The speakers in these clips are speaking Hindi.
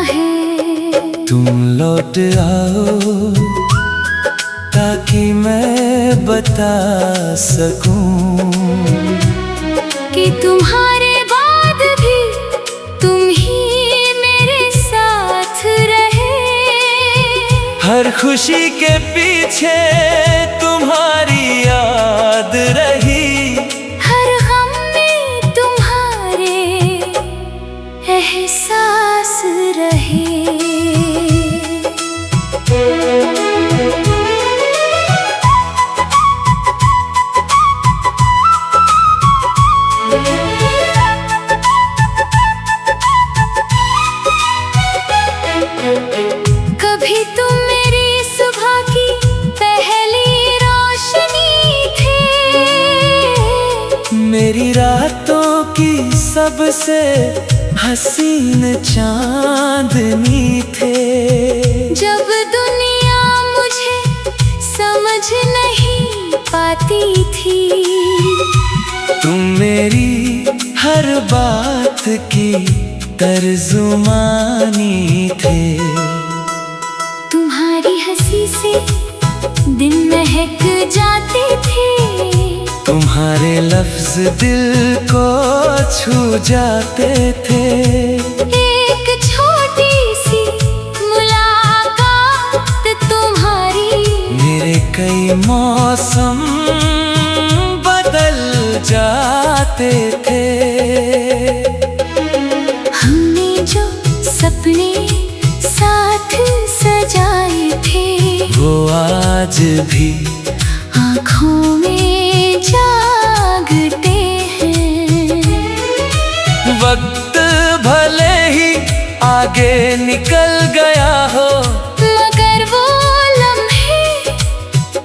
है। तुम लौट आओ ताकि मैं बता सकूं कि तुम्हारे बाद भी तुम ही मेरे साथ रहे। हर खुशी के पीछे तुम्हारी याद रही, हर गम में तुम्हारे एहसास रहे। कभी तुम मेरी सुबह की पहली रोशनी थे, मेरी रातों की सबसे हसीन चांदनी थे। जब दुनिया मुझे समझ नहीं पाती थी, तुम मेरी हर बात की तर्जुमानी थे। तुम्हारी हंसी से दिन महक जाते थे, तुम्हारे लफ्ज दिल को छू जाते थे। एक छोटी सी मुलाकात तुम्हारी मेरे कई मौसम बदल जाते थे। हमने जो सपने साथ सजाए थे, वो आज भी आँखों में जागते हैं। वक्त भले ही आगे निकल गया हो, मगर वो लम्हे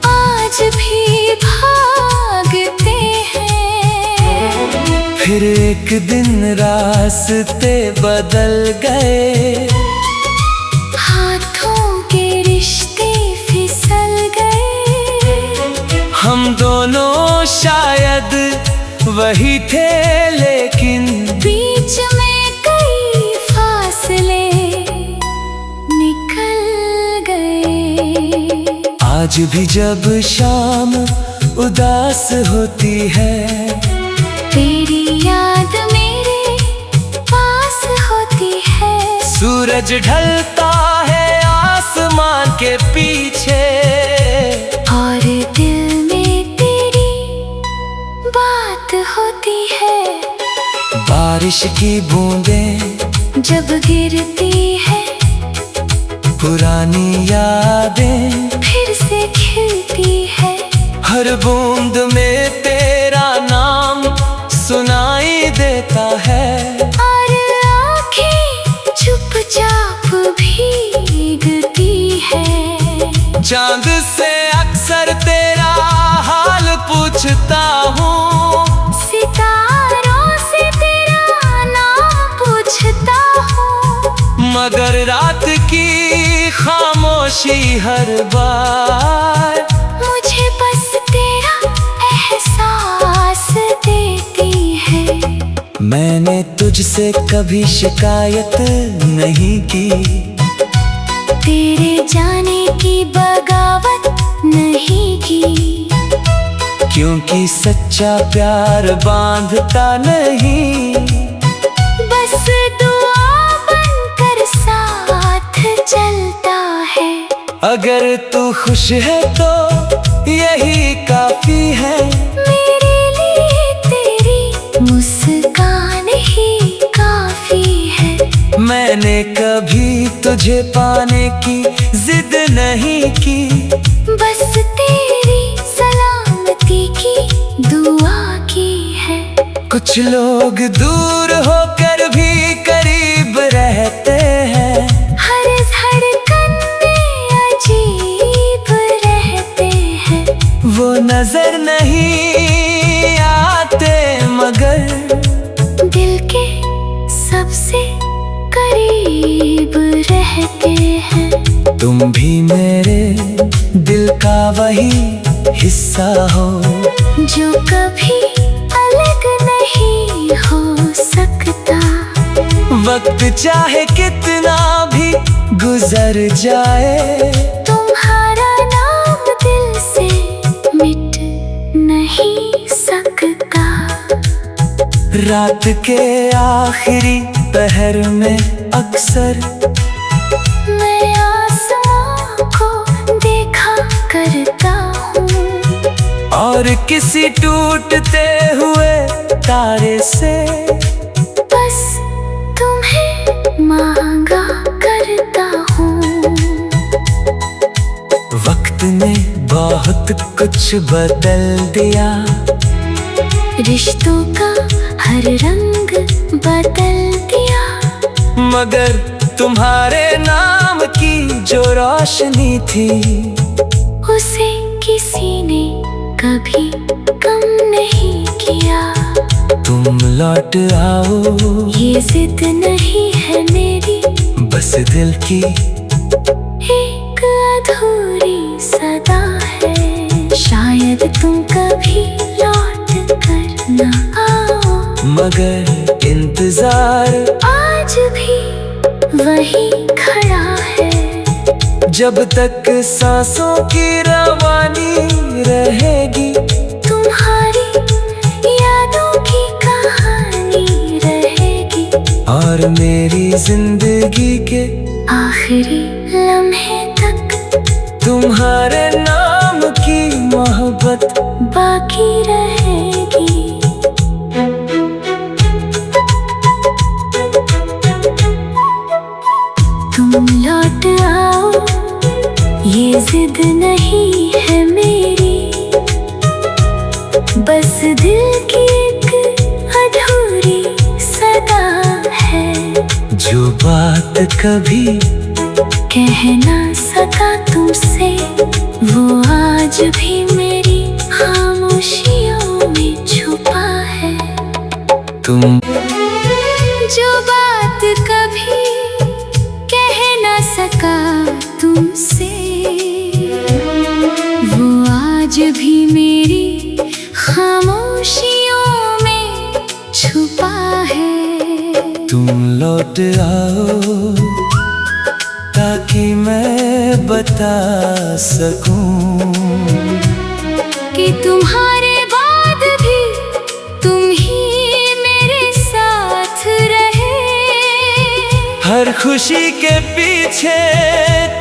आज भी भागते हैं। फिर एक दिन रास्ते बदल गए, हाथों के रिश्ते फिसल गए। हम दोनों शायद वही थे, लेकिन बीच में कई फासले निकल गए। आज भी जब शाम उदास होती है, तेरी याद मेरे पास होती है। सूरज ढलता है आसमान के पीछे, और दिल में तेरी बात होती है। बारिश की बूंदें जब गिरती है, पुरानी यादें फिर से खिलती है। हर बूंद में तेरा नाम सुनाई देता है, और आँखें चुपचाप भीगती है। चांद से अक्सर तेरा हाल पूछता हूँ, सितारों से तेरा नाम पूछता हूँ, मगर रात की खामोशी हर बार मुझे बस तेरा एहसास देती है। मैंने तुझसे कभी शिकायत नहीं की, तेरे जाने की बगावत नहीं की, क्योंकि सच्चा प्यार बांधता नहीं, बस दुआ बनकर साथ चलता है। अगर तू खुश है तो यही काफी है। मेरे लिए तेरी मुस्कान ही काफी है। मैंने कभी तुझे पाने की जिद नहीं की, बस तेरी सलामती की दुआ की है। कुछ लोग दूर होकर भी करीब रहते हैं, हर धड़कन में अजीब रहते हैं। वो नजर नहीं आते मगर दिल के सबसे करीब रहते हैं। तुम भी मेरे दिल का वही हिस्सा हो, जो कभी अलग नहीं हो सकता। वक्त चाहे कितना भी गुजर जाए, तुम्हारा नाम दिल से मिट नहीं सकता। रात के आखिरी पहर में अक्सर मैं आसमां को देखा करता हूँ, और किसी टूटते हुए तारे से बस तुम्हें मांगा करता हूँ। वक्त ने बहुत कुछ बदल दिया, रिश्तों का हर रंग बदल दिया, मगर तुम्हारे नाम की जो रोशनी थी उसे किसी ने कभी कम नहीं किया। तुम लौट आओ, ये जिद नहीं है मेरी, बस दिल की एक अधूरी सदा है। शायद तुम कभी लौट कर न आओ, मगर इंतजार आज भी वही खड़ा है। जब तक सांसों की रवानी रहेगी, तुम्हारी यादों की कहानी रहेगी, और मेरी जिंदगी के आखिरी लम्हे तक तुम्हारे नाम की मोहब्बत बाकी रहेगी। तुम लौट आओ, ये जिद नहीं है मेरी, बस दिल की एक अधूरी सदा है। जो बात कभी कह ना सका तुमसे, वो आज भी मेरी खामोशियों में छुपा है। तुम जो बात कभी कह ना सका तुमसे, वो आज भी मेरी खामोशियों में छुपा है। तुम लौट आओ ताकि मैं बता सकूं कि तुम्हारे बाद भी तुम ही मेरे साथ रहे। हर खुशी के पीछे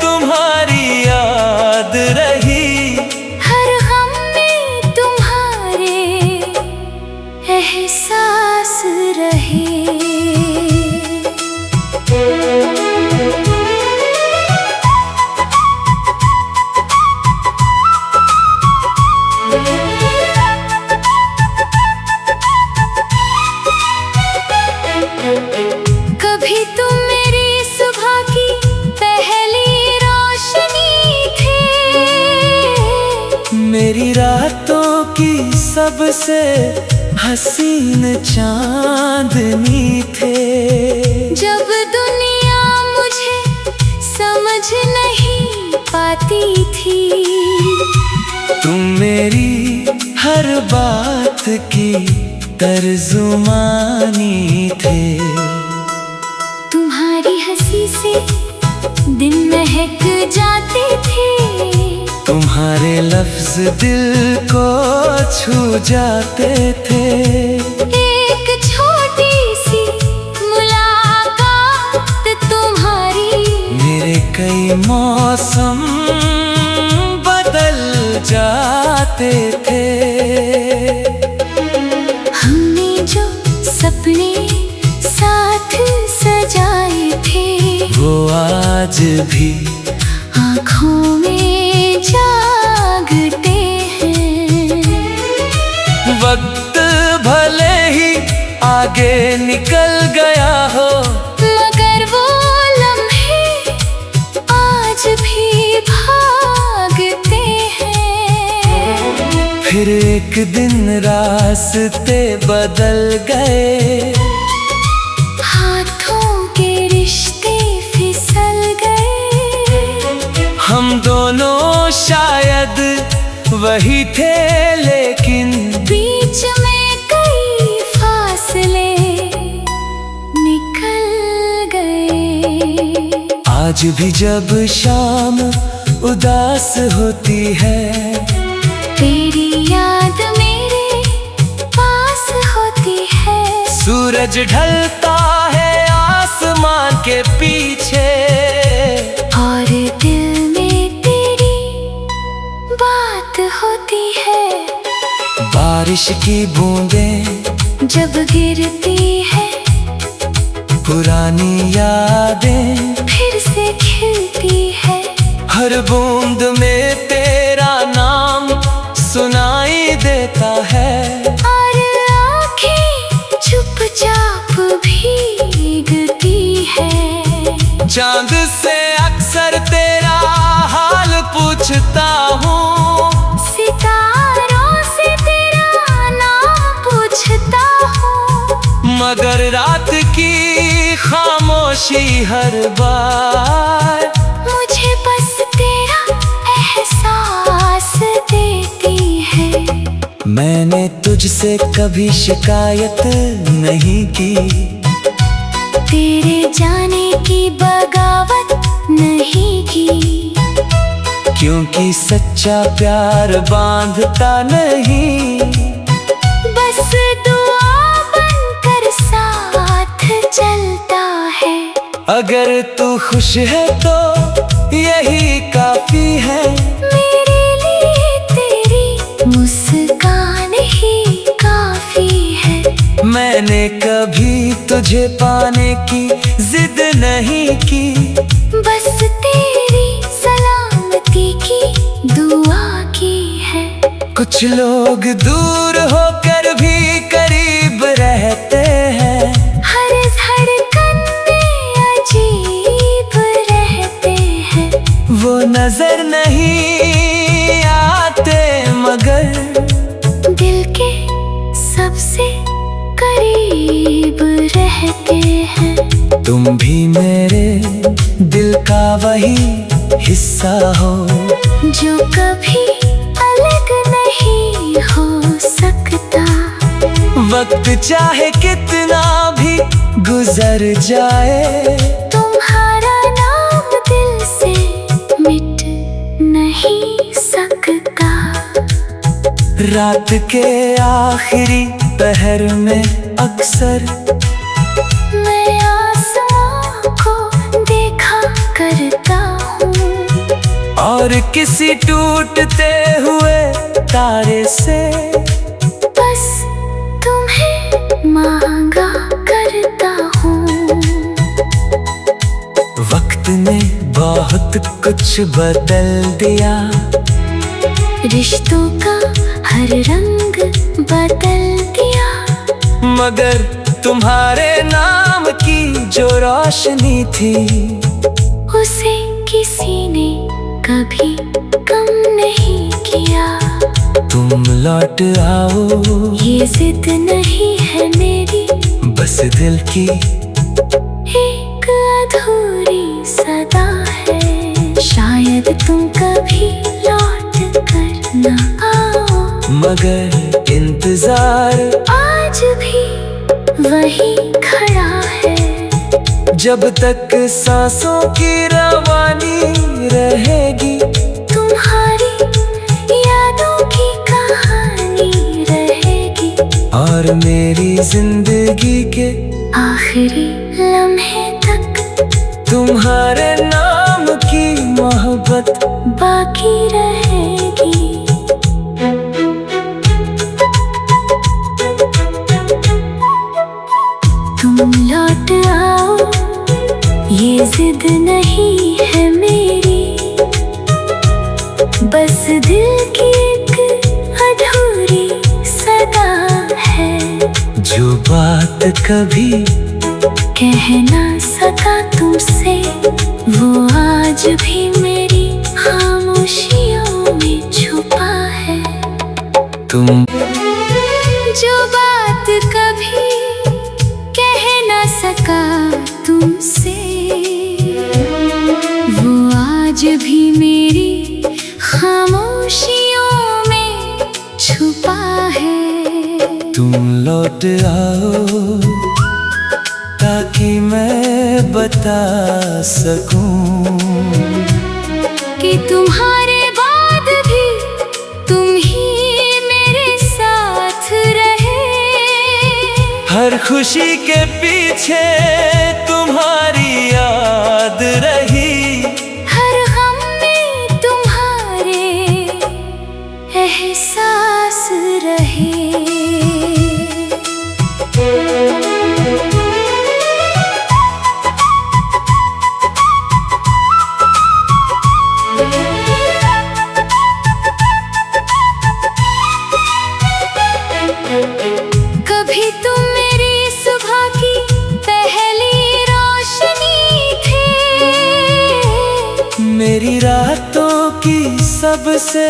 तुम्हारी याद रही, हर गम में तुम्हारे एहसास रहे। कभी तुम मेरी सुबह की पहली रोशनी थे, मेरी रातों की सबसे हसीन चांदनी थे। जब दुनिया मुझे समझ नहीं पाती थी, तुम मेरी हर बात की तर्जुमानी थे। तुम्हारी हंसी से दिन महक जाते थे, तुम्हारे लफ्ज दिल को छू जाते थे। एक छोटी सी मुलाकात तुम्हारी, मेरे कई मौसम बदल जाते थे। हमने जो सपने साथ सजाए थे, वो आज भी आँखों में जागते हैं। वक्त भले ही आगे निकल गया हो, मगर वो लम्हे आज भी भागते हैं। फिर एक दिन रास्ते बदल गए, हाथों के रिश्ते फिसल गए। हम दोनों शायद वही थे, लेकिन बीच में कई फासले निकल आज भी जब शाम उदास होती है, तेरी याद मेरे पास होती है। सूरज ढलता है आसमान के पीछे, और दिल में तेरी बात होती है। बारिश की बूंदें जब गिरती है, पुरानी यादें फिर से खिलती है। हर बूंद में तेरा नाम सुनाई देता है, और आँखें चुपचाप भीगती है। चांद से अक्सर तेरा हाल पूछता हूँ, सितारों से तेरा नाम पूछता हूँ। मगर रात की खामोशी हर बार मुझे बस तेरा एहसास देती है। मैंने तुझसे कभी शिकायत नहीं की, तेरे जाने की बगावत नहीं की। क्योंकि सच्चा प्यार बांधता नहीं, बस दुआ बनकर साथ चलता है। अगर तू खुश है तो यही काफी है। मेरे लिए तेरी मुस्कान ही काफी है। मैंने कभी तुझे पाने की जिद नहीं की, बस तेरी सलामती की दुआ की है। कुछ लोग दूर होकर भी करीब रहते हैं, हर धड़कन में अजीब रहते हैं। वो नजर नहीं आते मगर दिल के सबसे करीब रहते हैं। तुम भी मेरे दिल का वही हिस्सा हो, जो कभी अलग नहीं हो सकता। वक्त चाहे कितना भी गुजर जाए, तुम्हारा नाम दिल से मिट नहीं सकता। रात के आखिरी पहर में अक्सर मैं आसमां को देखा करता हूँ, और किसी टूटते हुए तारे से बस तुम्हें मांगा करता हूँ। वक्त ने बहुत कुछ बदल दिया, रिश्तों का हर रंग बदल दिया। मगर तुम्हारे नाम की जो रोशनी थी, उसे किसी ने कभी कम नहीं किया। तुम लौट आओ, ये जिद नहीं है मेरी, बस दिल की एक अधूरी सदा है। शायद तुम कभी लौट कर न आओ, मगर इंतजार आज भी वही खड़ा है। जब तक सांसों की रवानी रहेगी, तुम्हारी यादों की कहानी रहेगी। और मेरी जिंदगी के आखिरी लम्हे तक तुम्हारे नाम की मोहब्बत बाकी रहेगी। तुम लौट आओ, ये जिद नहीं है मेरी, बस दिल की एक अधूरी सदा है। जो बात कभी कह ना सका तुमसे, वो आज भी मेरी खामोशियों में छुपा है। तुम जो बात कभी कह ना सका तुमसे, वो आज भी मेरी खामोशियों में छुपा है। तुम लौट आओ, ताकि मैं बता सकूं कि तुम्हारे बाद भी तुम ही मेरे साथ रहे। हर खुशी के पीछे तुम्हारी याद रही, हर गम में तुम्हारे एहसास रहे। कभी तुम मेरी सुबह की पहली रोशनी थे, मेरी रातों की सबसे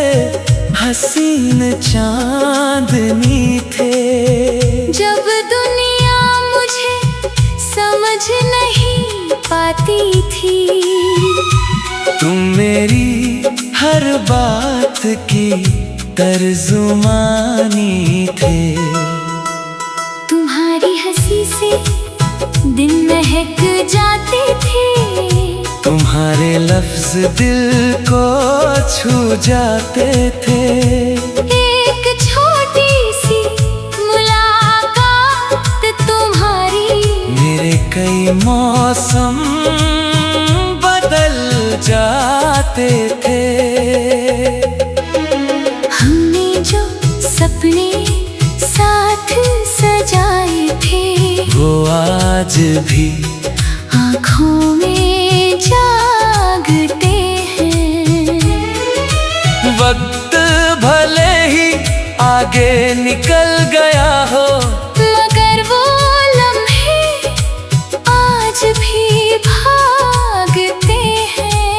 हसीन चांदनी थे। जब दुनिया मुझे समझ नहीं पाती थी, तुम मेरी हर बात की तर्जुमानी थे। तुम्हारी हंसी से दिन महक जाते थे, तुम्हारे लफ्ज दिल को छू जाते थे। एक छोटी सी मुलाकात तुम्हारी मेरे कई मौसम बदल जाते थे। हमने जो सपने साथ सजाए थे, वो आज भी आँखों में जागते हैं। वक्त भले ही आगे निकल गया हो, मगर वो लम्हे आज भी भागते हैं।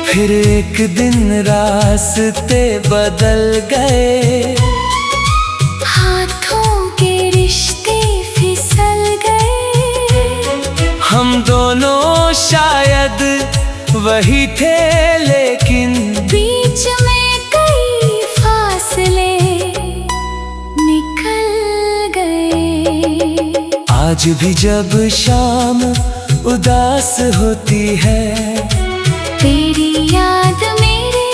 फिर एक दिन रास्ते बदल गए, हाथों के रिश्ते फिसल गए। हम दोनों शायद वही थे, लेकिन बीच में कई फासले निकल गए। आज भी जब शाम उदास होती है, तेरी याद मेरे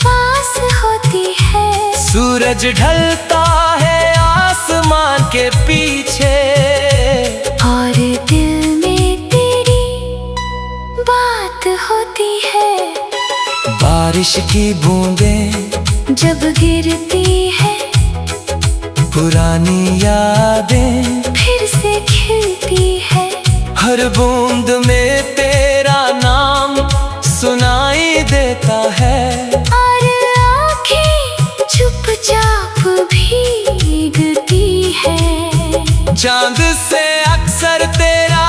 पास होती है। सूरज ढलता है आसमान के पीछे, और दिल में तेरी बात होती है। बारिश की बूंदें जब गिरती है, पुरानी यादें फिर से खिलती है। हर बूंद में तेरा नाम सुनाई देता है, और आँखें चुपचाप भीगती है। चांद से अक्सर तेरा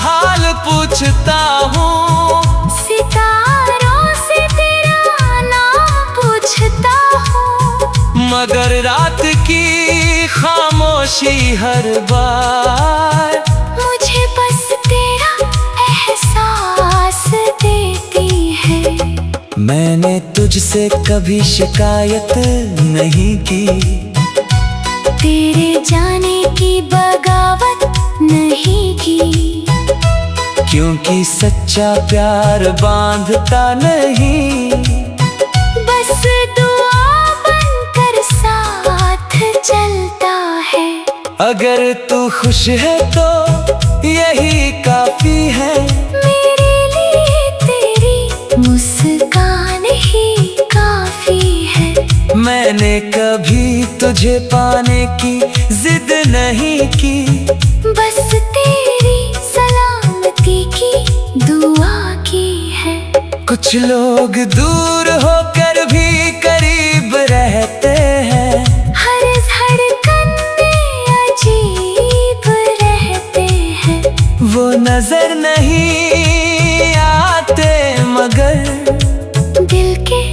हाल पूछता हूँ, सितारों से तेरा नाम पूछता हूँ, मगर रात की खामोशी हर बार मुझे बस तेरा एहसास देती है। मैंने तुझसे कभी शिकायत नहीं की, तेरे जाने की बगावत नहीं की, क्योंकि सच्चा प्यार बांधता नहीं, बस दुआ बनकर साथ चलता है। अगर तू खुश है तो यही काफी है। मेरे लिए तेरी मुस्कान ही काफी है। मैंने कभी तुझे पाने की जिद नहीं की, बस तेरी सलामती की दुआ की है। कुछ लोग दूर होकर भी करीब रहते हैं, हर धड़कन में अजीब रहते हैं। वो नजर नहीं आते मगर दिल के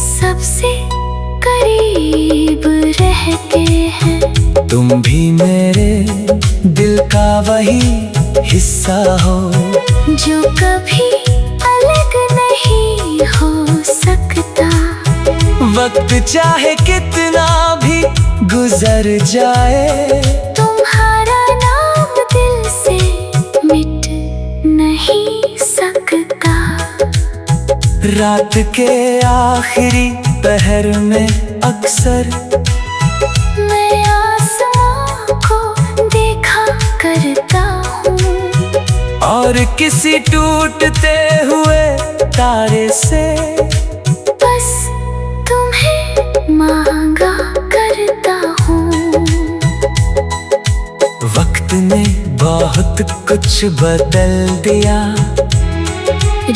सबसे करीब रहते हैं। तुम भी मेरे दिल का वही हिस्सा हो, जो कभी अलग नहीं हो सकता। वक्त चाहे कितना भी गुजर जाए, तुम्हारा नाम दिल नहीं सकता। रात के आखिरी पहर में अक्सर मैं आसमां को देखा करता हूँ, और किसी टूटते हुए तारे से बस तुम्हें मांगा करता हूँ। वक्त ने बहुत कुछ बदल दिया,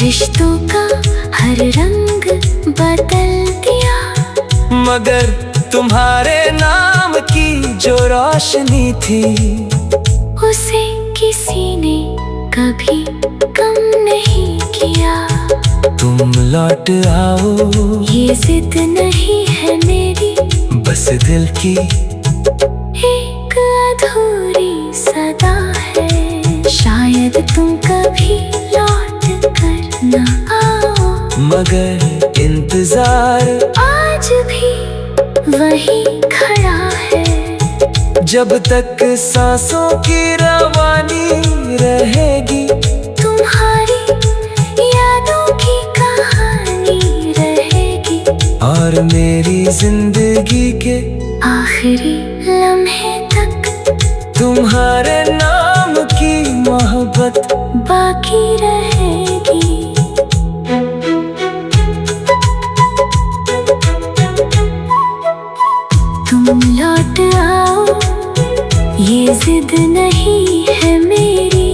रिश्तों का हर रंग बदल दिया, मगर तुम्हारे नाम की जो रोशनी थी उसे किसी ने कभी कम नहीं किया। तुम लौट आओ, ये जिद नहीं है मेरी, बस दिल की एक अधूरी सदा है। शायद तुम कभी लौट कर न आओ, मगर इंतजार आज भी वही खड़ा है। जब तक सांसों की रवानी रहेगी, तुम्हारी यादों की कहानी रहेगी, और मेरी जिंदगी के आखिरी लम्हे तक तुम्हारे नाम की मोहब्बत बाकी रहेगी। तुम लौट आओ, ये जिद नहीं है मेरी,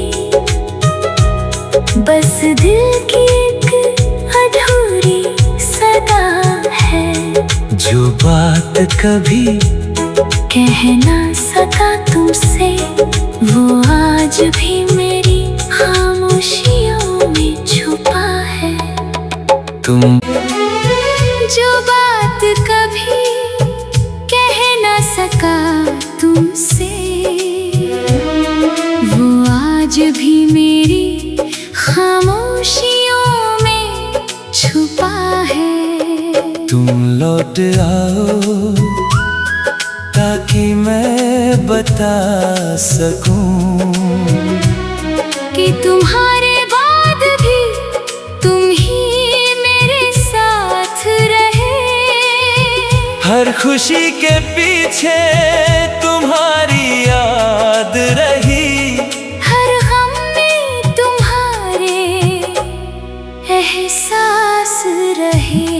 बस दिल की एक अधूरी सदा है। जो बात कभी कह ना सका तुमसे, वो आज भी मेरी खामोशियों में छुपा है। तुम जो बात कभी कह ना सका तुमसे, वो आज भी मेरी खामोशियों में छुपा है। तुम लौट आओ ताकि मैं बता सकूं कि तुम्हारे बाद भी तुम ही मेरे साथ रहे। हर खुशी के पीछे तुम्हारी याद रही, हर गम में तुम्हारे एहसास रहे।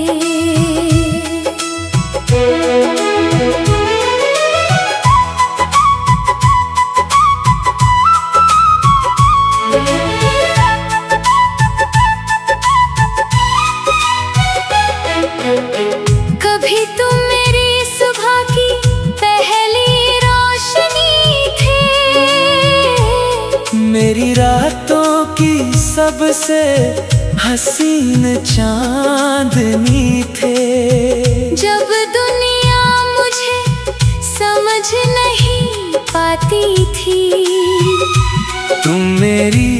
कभी तुम मेरी सुबह की पहली रोशनी थे, मेरी रातों की सबसे हसीन चांदनी थे। जब दुनिया मुझे समझ नहीं पाती थी, तुम मेरी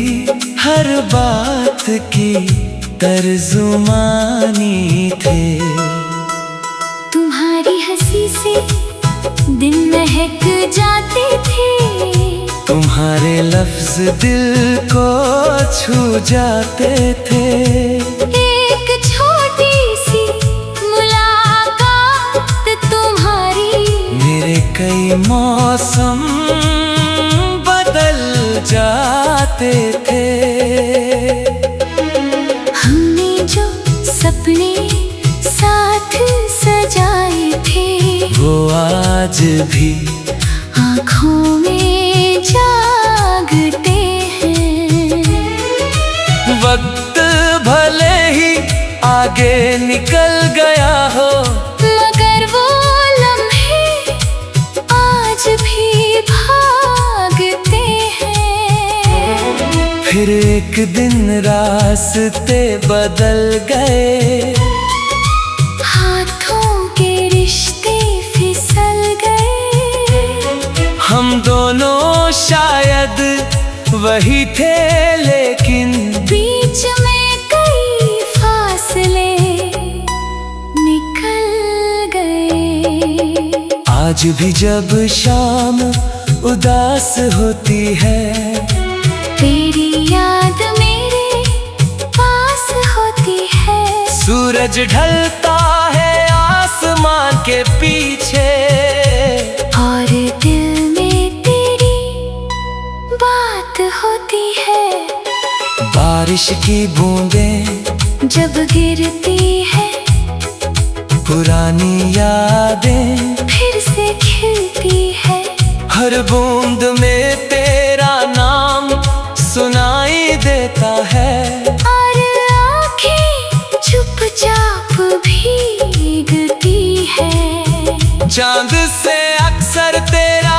हर बात की तर्जुमानी थे। तुम्हारी हंसी से दिन महक जाते थे, तुम्हारे लफ्ज दिल को छू जाते थे। एक छोटी सी मुलाकात तुम्हारी, मेरे कई मौसम बदल जाते थे। हमने जो सपने साथ सजाए थे, वो आज भी आँखों में जागते हैं। वक्त भले ही आगे निकल गया हो, मगर वो लम्हे आज भी भागते हैं। फिर एक दिन रास्ते बदल गए, हाथों के रिश्ते फिसल गए। हम दोनों शायद वही थे, लेकिन बीच में कई फासले निकल गए। आज भी जब शाम उदास होती है, तेरी याद मेरे सूरज ढलता है आसमान के पीछे, और दिल में तेरी बात होती है। बारिश की बूंदें जब गिरती है, पुरानी यादें फिर से खिलती है। हर बूंद में तेरा नाम सुनाई देता है, और आँखें चुपचाप भीगती है। चांद से अक्सर तेरा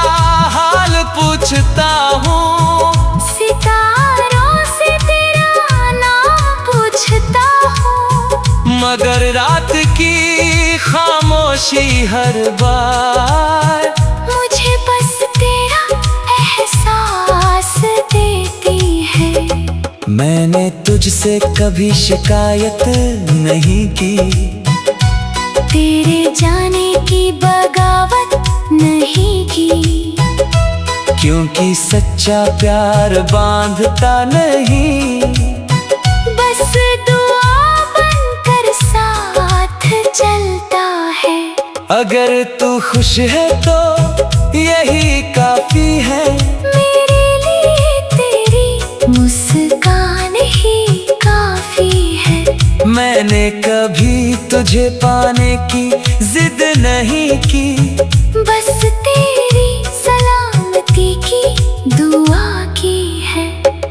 हाल पूछता हूँ, सितारों से तेरा नाम पूछता हूँ। मगर रात की खामोशी हर बार मुझे बस तेरा एहसास देती है। मैंने तुझसे कभी शिकायत नहीं की, तेरे जाने की बगावत नहीं की। क्योंकि सच्चा प्यार बांधता नहीं, बस दुआ बनकर साथ चलता है। अगर तू खुश है तो यही काफी है। मेरे लिए तेरी मुस्कान ही काफी है। मैंने कभी तुझे पाने की जिद नहीं की, बस तेरी सलामती की दुआ की है।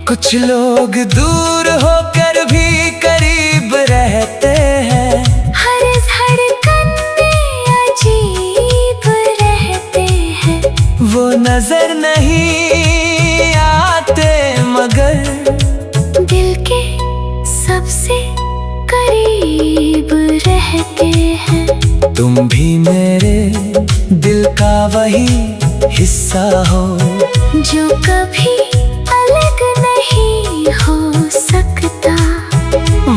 कुछ लोग दूर होकर भी करीब रहते हैं, हर धड़कन में अजीब रहते हैं। वो नजर नहीं आते मगर दिल के सबसे करीब रहते हैं। तुम भी मेरे दिल का वही हिस्सा हो, जो कभी अलग नहीं हो सकता।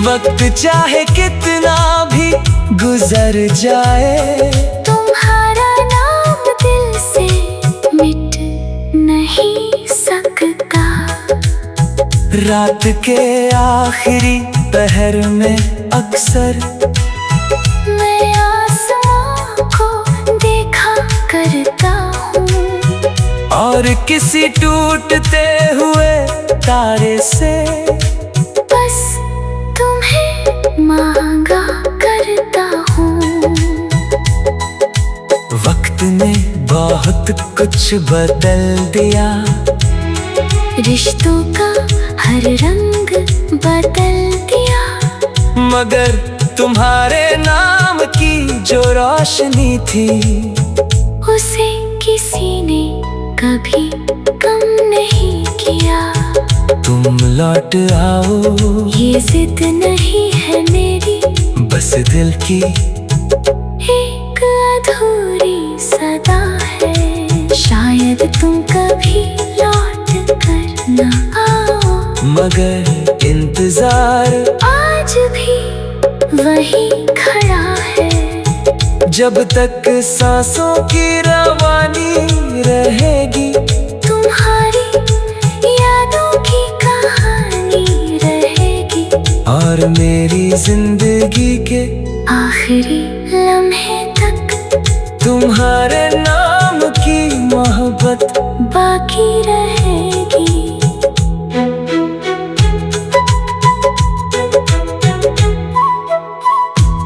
वक्त चाहे कितना भी गुजर जाए, तुम्हारा नाम दिल से मिट नहीं सकता। रात के आखिरी पहर में अक्सर मैं आसमां को देखा करता हूँ, और किसी टूटते हुए तारे से बस तुम्हें मांगा करता हूँ। वक्त ने बहुत कुछ बदल दिया, रिश्तों का हर रंग बदल दिया। मगर तुम्हारे नाम की जो रोशनी थी, उसे किसी ने कभी कम नहीं किया। तुम लौट आओ, ये जिद नहीं है मेरी, बस दिल की एक अधूरी सदा है। शायद तुम कभी लौट कर न आओ, मगर इंतजार आज भी वही खड़ा है। जब तक सांसों की रवानी रहेगी, तुम्हारी यादों की कहानी रहेगी। और मेरी जिंदगी के आखिरी लम्हे तक तुम्हारे नाम की मोहब्बत बाकी रहेगी।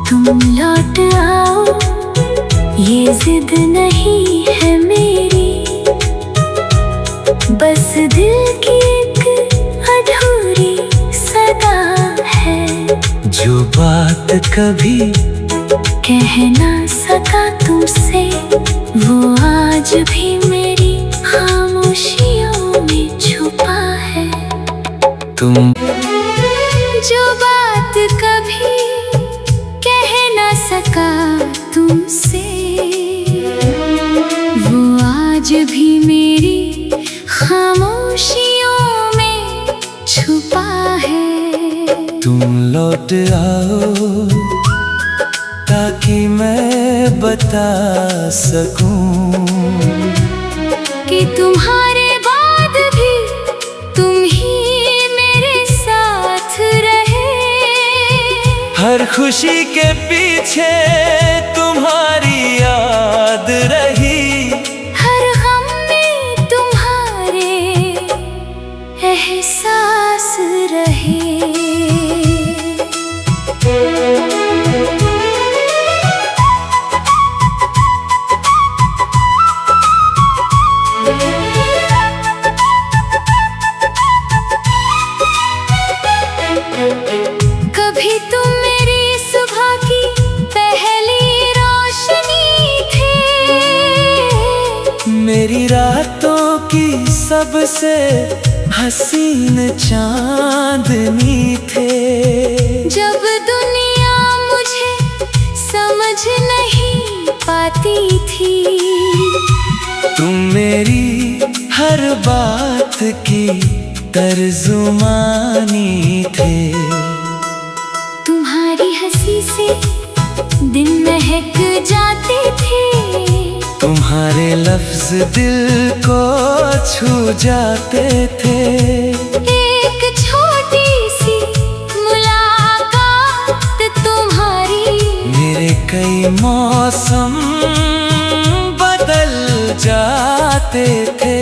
तुम लौट आओ, ये जिद नहीं है मेरी, बस दिल की एक अधूरी सदा है। जो बात कभी कह ना सका तुमसे, वो आज भी मेरी खामोशियों में छुपा है। तुम जो बात कभी कह ना सका तुमसे, वो आज भी मेरी खामोशियों में छुपा है। तुम लौट आओ ताकि मैं बता सकूं कि तुम्हारे बाद भी तुम ही मेरे साथ रहे। हर खुशी के पीछे तुम्हारी याद रही, हर गम में तुम्हारे एहसास रहे। कभी तुम मेरी सुबह की पहली रोशनी थे, मेरी रातों की सबसे हसीन चांदनी थे। जब दुनिया मुझे समझ नहीं पाती थी, तुम मेरी हर बात की तर्जुमानी थे। तुम्हारी हंसी से दिन महक जाते थे, तुम्हारे लफ्ज दिल को छू जाते थे। एक छोटी सी मुलाकात तुम्हारी मेरे कई मौसम बदल जाते थे।